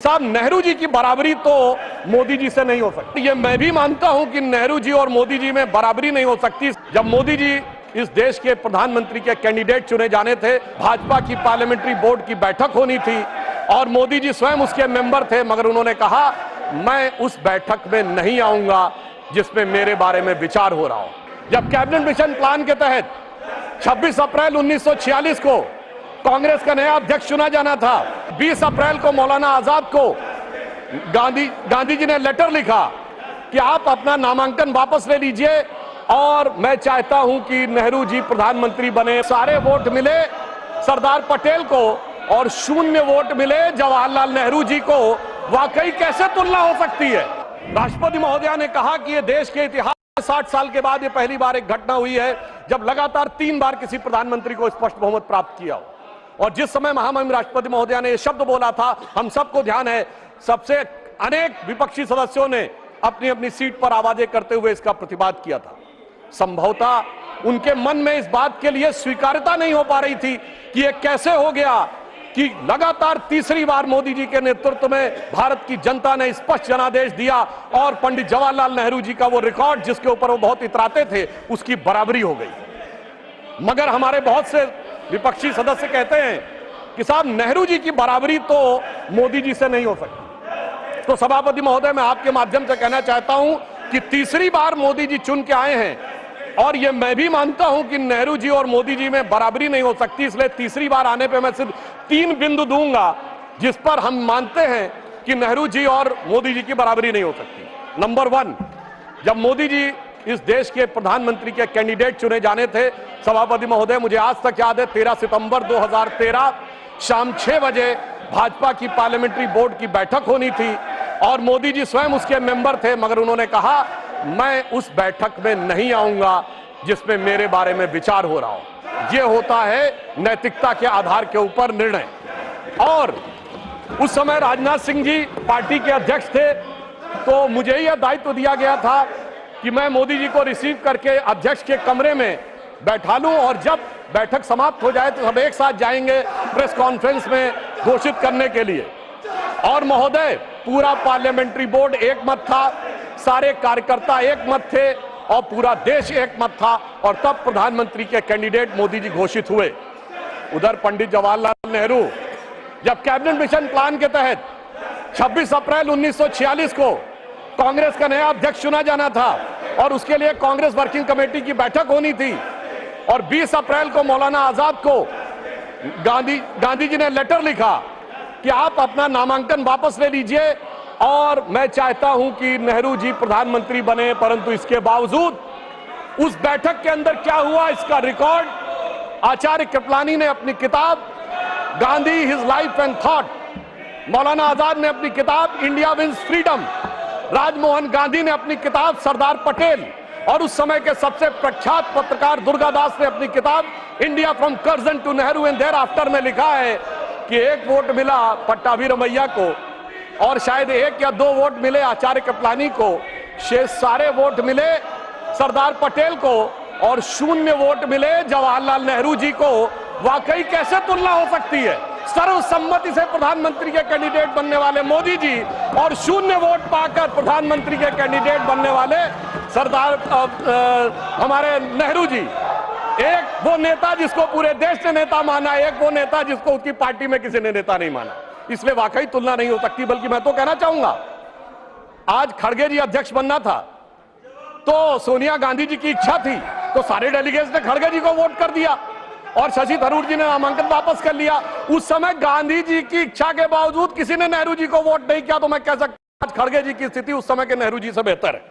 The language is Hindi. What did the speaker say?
साहब, नेहरू जी की बराबरी तो मोदी जी से नहीं हो सकती। ये मैं भी मानता हूं कि नेहरू जी और मोदी जी में बराबरी नहीं हो सकती। जब मोदी जी इस देश के प्रधानमंत्री के कैंडिडेट चुने जाने थे, भाजपा की पार्लियामेंट्री बोर्ड की बैठक होनी थी और मोदी जी स्वयं उसके मेंबर थे, मगर उन्होंने कहा मैं उस बैठक में नहीं आऊंगा जिसमें मेरे बारे में विचार हो रहा हो। जब कैबिनेट मिशन प्लान के तहत 26 अप्रैल 1946 को कांग्रेस का नया अध्यक्ष चुना जाना था, 20 अप्रैल को मौलाना आजाद को गांधी जी ने लेटर लिखा कि आप अपना नामांकन वापस ले लीजिए और मैं चाहता हूं कि नेहरू जी प्रधानमंत्री बने। सारे वोट मिले सरदार पटेल को और 0 वोट मिले जवाहरलाल नेहरू जी को। वाकई कैसे तुलना हो सकती है? राष्ट्रपति महोदया ने कहा कि यह देश के इतिहास 60 साल के बाद यह पहली बार एक घटना हुई है जब लगातार 3 बार किसी प्रधानमंत्री को स्पष्ट बहुमत प्राप्त किया हो। और जिस समय महामहिम राष्ट्रपति महोदया ने यह शब्द बोला था, हम सबको ध्यान है, सबसे अनेक विपक्षी सदस्यों ने अपनी अपनी सीट पर आवाजें करते हुए इसका प्रतिवाद किया था। संभवतः उनके मन में इस बात के लिए स्वीकार्यता नहीं हो पा रही थी कि यह कैसे हो गया कि लगातार तीसरी बार मोदी जी के नेतृत्व में भारत की जनता ने स्पष्ट जनादेश दिया और पंडित जवाहरलाल नेहरू जी का वो रिकॉर्ड जिसके ऊपर वो बहुत इतराते थे, उसकी बराबरी हो गई। मगर हमारे बहुत से विपक्षी सदस्य कहते हैं कि साहब, नेहरू जी की बराबरी तो मोदी जी से नहीं हो सकती। तो सभापति महोदय, मैं आपके माध्यम से कहना चाहता हूं कि तीसरी बार मोदी जी चुन के आए हैं और ये मैं भी मानता हूं कि नेहरू जी और मोदी जी में बराबरी नहीं हो सकती। इसलिए तीसरी बार आने पे मैं सिर्फ 3 बिंदु दूंगा जिस पर हम मानते हैं कि नेहरू जी और मोदी जी की बराबरी नहीं हो सकती। नंबर 1, जब मोदी जी इस देश के प्रधानमंत्री के कैंडिडेट चुने जाने थे, सभापति महोदय, मुझे आज तक याद है 13 सितंबर 2013 शाम 6 बजे भाजपा की पार्लियामेंट्री बोर्ड की बैठक होनी थी और मोदी जी स्वयं उसके मेंबर थे, मगर उन्होंने कहा मैं उस बैठक में नहीं आऊंगा जिसमें मेरे बारे में विचार हो रहा हो। यह होता है नैतिकता के आधार के ऊपर निर्णय। और उस समय राजनाथ सिंह जी पार्टी के अध्यक्ष थे, तो मुझे यह दायित्व दिया गया था कि मैं मोदी जी को रिसीव करके अध्यक्ष के कमरे में बैठा लूं और जब बैठक समाप्त हो जाए तो सब एक साथ जाएंगे प्रेस कॉन्फ्रेंस में घोषित करने के लिए। और महोदय, पूरा पार्लियामेंट्री बोर्ड एक मत था, सारे कार्यकर्ता एक मत थे और पूरा देश एक मत था और तब प्रधानमंत्री के कैंडिडेट मोदी जी घोषित हुए। उधर पंडित जवाहरलाल नेहरू, जब कैबिनेट मिशन प्लान के तहत 26 अप्रैल 1946 को कांग्रेस का नया अध्यक्ष चुना जाना था और उसके लिए कांग्रेस वर्किंग कमेटी की बैठक होनी थी और 20 अप्रैल को मौलाना आजाद को गांधी जी ने लेटर लिखा कि आप अपना नामांकन वापस ले लीजिए और मैं चाहता हूं कि नेहरू जी प्रधानमंत्री बने। परंतु इसके बावजूद उस बैठक के अंदर क्या हुआ, इसका रिकॉर्ड आचार्य कृपलानी ने अपनी किताब Gandhi his life and thought, Maulana Azad ने अपनी किताब India wins freedom, Rajmohan Gandhi ने अपनी किताब सरदार पटेल और उस समय के सबसे प्रख्यात पत्रकार दुर्गादास ने अपनी किताब India from Curzon to Nehru and thereafter में लिखा है कि 1 वोट मिला पट्टाभी रमैया को और शायद 1 या 2 वोट मिले आचार्य कृपलानी को, शेष सारे वोट मिले सरदार पटेल को और 0 वोट मिले जवाहरलाल नेहरू जी को। वाकई कैसे तुलना हो सकती है? सर्वसम्मति से प्रधानमंत्री के कैंडिडेट बनने वाले मोदी जी और 0 वोट पाकर प्रधानमंत्री के कैंडिडेट बनने वाले सरदार हमारे नेहरू जी। एक वो नेता जिसको पूरे देश ने नेता माना, एक वो नेता जिसको उसकी पार्टी में किसी ने नेता नहीं माना। इसलिए वाकई तुलना नहीं हो सकती। बल्कि मैं तो कहना चाहूंगा, आज खड़गे जी अध्यक्ष बनना था तो सोनिया गांधी जी की इच्छा थी तो सारे डेलीगेट्स ने खड़गे जी को वोट कर दिया और शशि थरूर जी ने नामांकन वापस कर लिया। उस समय गांधी जी की इच्छा के बावजूद किसी ने नेहरू जी को वोट नहीं किया, तो मैं कह सकता हूं आज खड़गे जी की स्थिति उस समय के नेहरू जी से बेहतर है।